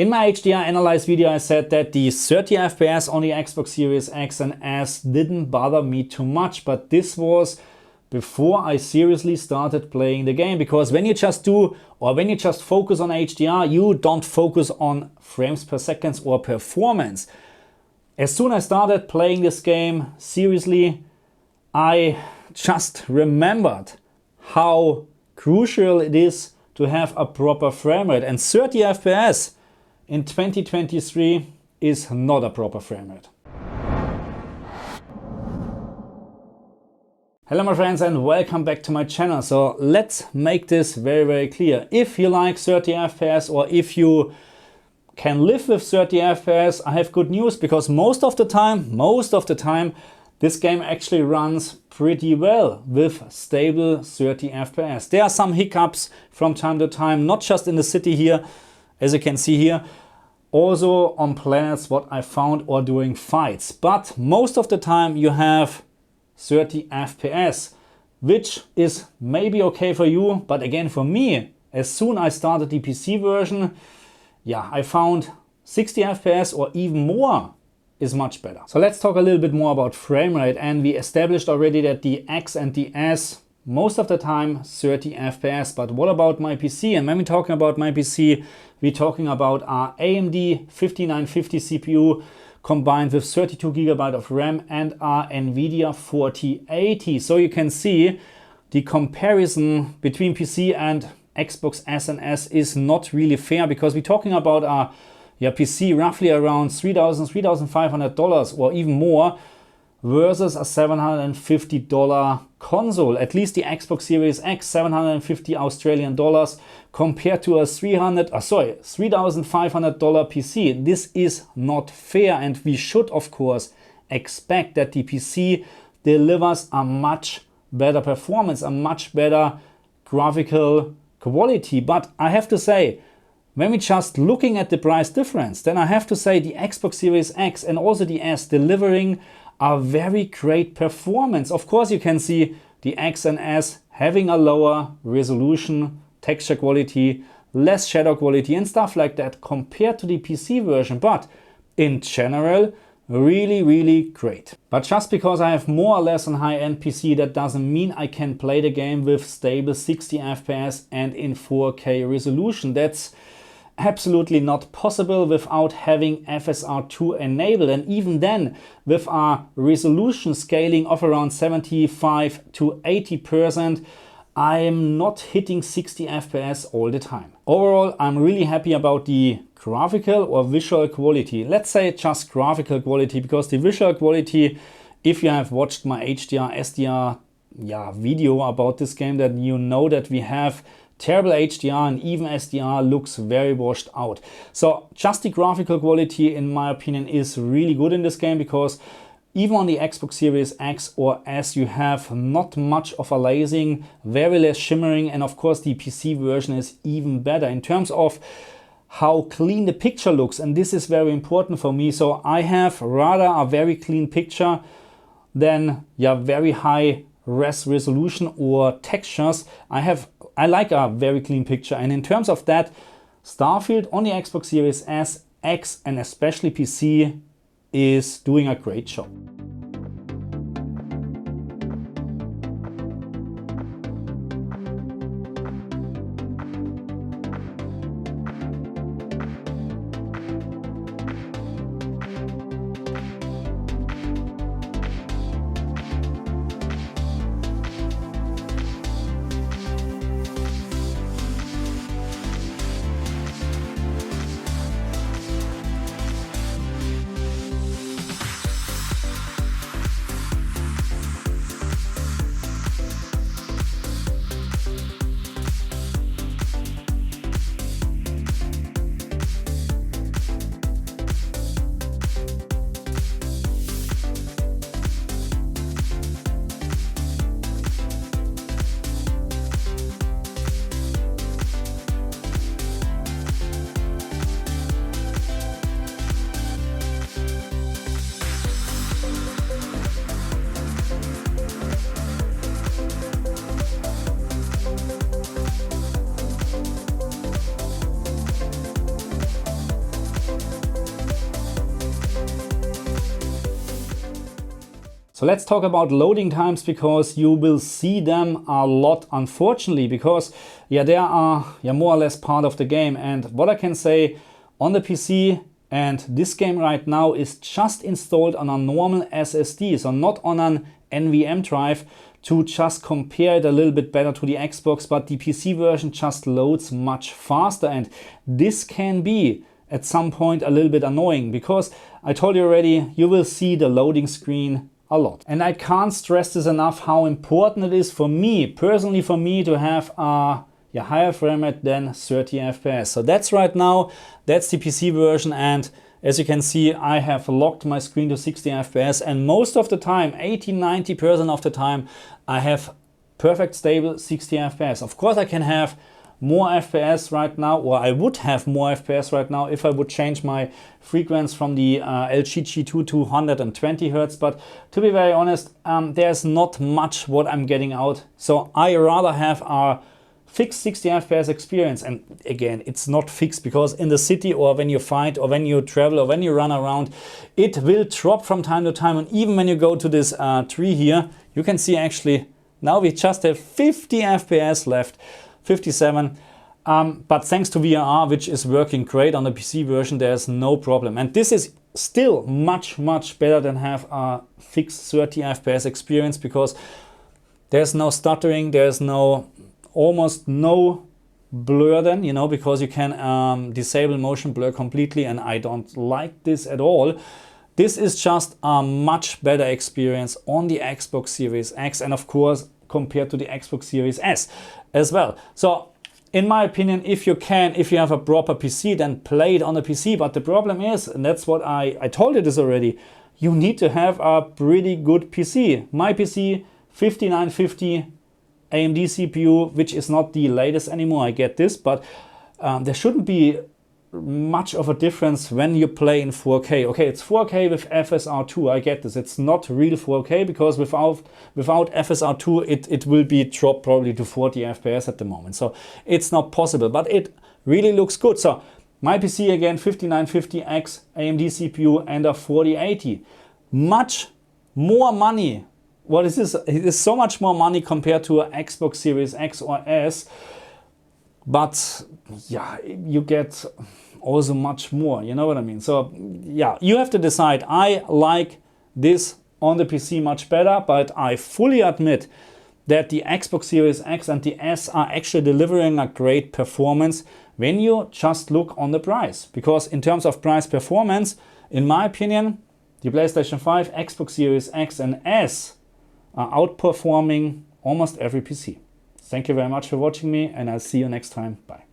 In my HDR analyze video, I said that the 30 FPS on the Xbox Series X and S didn't bother me too much, but this was before I seriously started playing the game, because when you just focus on HDR, you don't focus on frames per second or performance. As soon as I started playing this game seriously, I just remembered how crucial it is to have a proper frame rate, and 30 FPS in 2023 is not a proper frame rate. Hello my friends and welcome back to my channel. So let's make this very clear. If you like 30 FPS or if you can live with 30 FPS, I have good news, because most of the time this game actually runs pretty well with stable 30 FPS. There are some hiccups from time to time, not just in the city here, as you can see here, also on planets what I found or during fights. But most of the time you have 30 FPS, which is maybe okay for you, but again for me, as soon as I started the PC version, I found 60 FPS or even more is much better. So let's talk a little bit more about frame rate, and we established already that the X and the S most of the time 30 FPS, but what about my PC? And when we're talking about my PC, we're talking about our AMD 5950 CPU combined with 32 GB of RAM and our Nvidia 4080. So you can see the comparison between PC and Xbox S and S is not really fair, because we're talking about our PC roughly around $3,000–$3,500 or even more versus a $750 console. At least the Xbox Series X, 750 Australian dollars compared to a $3,500 PC. This is not fair, and we should of course expect that the PC delivers a much better performance, a much better graphical quality. But I have to say, when we're just looking at the price difference, then I have to say the Xbox Series X and also the S delivering a very great performance. Of course, you can see the X and S having a lower resolution, texture quality, less shadow quality and stuff like that compared to the PC version. But in general, really great. But just because I have more or less a high-end PC, that doesn't mean I can play the game with stable 60 FPS and in 4K resolution. That's absolutely not possible without having FSR2 enabled, and even then with our resolution scaling of around 75–80%, I am not hitting 60 FPS all the time. Overall, I'm really happy about the graphical or visual quality. Let's say just graphical quality, because the visual quality, if you have watched my HDR SDR video about this game, that you know that we have terrible HDR and even SDR looks very washed out. So just the graphical quality, in my opinion, is really good in this game, because even on the Xbox Series X or S you have not much of aliasing, very less shimmering, and of course the PC version is even better in terms of how clean the picture looks, and this is very important for me. So I have rather a very clean picture than very high res resolution or textures. I like a very clean picture, and in terms of that, Starfield on the Xbox Series S, X and especially PC is doing a great job. So let's talk about loading times, because you will see them a lot, unfortunately, because yeah, they are more or less part of the game. And what I can say on the PC, and this game right now is just installed on a normal SSD, so not on an NVMe drive, to just compare it a little bit better to the Xbox, but the PC version just loads much faster, and this can be at some point a little bit annoying, because I told you already, you will see the loading screen a lot. And I can't stress this enough, how important it is for me, personally for me, to have a higher frame rate than 30 FPS. So that's right now, that's the PC version, and as you can see, I have locked my screen to 60 FPS, and most of the time, 80–90% of the time, I have perfect stable 60 FPS. Of course I can have more FPS right now, or I would have more FPS right now if I would change my frequency from the LG G2 to 120 Hz, but to be very honest, there's not much what I'm getting out. So I rather have a fixed 60 FPS experience. And again, it's not fixed, because in the city, or when you fight, or when you travel, or when you run around, it will drop from time to time. And even when you go to this tree here, you can see actually now we just have 50 FPS left, 57. But thanks to VRR, which is working great on the PC version, there's no problem. And this is still much better than have a fixed 30 FPS experience, because there's no stuttering, there's almost no blur then, you know, because you can disable motion blur completely, and I don't like this at all. This is just a much better experience on the Xbox Series X, and of course compared to the Xbox Series S as well. So in my opinion, if you have a proper PC, then play it on the PC. But the problem is, and that's what I told you this already, you need to have a pretty good PC. My PC, 5950 AMD CPU, which is not the latest anymore, I get this, but there shouldn't be much of a difference when you play in 4K. Okay, it's 4K with FSR2, I get this. It's not real 4K, because without FSR2 it will be dropped probably to 40 FPS at the moment. So it's not possible, but it really looks good. So my PC again, 5950X AMD CPU and a 4080. Much more money. What is this? It is so much more money compared to an Xbox Series X or S. But yeah, you get also much more, you know what I mean? So yeah, you have to decide. I like this on the PC much better, but I fully admit that the Xbox Series X and the S are actually delivering a great performance when you just look on the price. Because in terms of price performance, in my opinion, the PlayStation 5, Xbox Series X and S are outperforming almost every PC. Thank you very much for watching me, and I'll see you next time. Bye.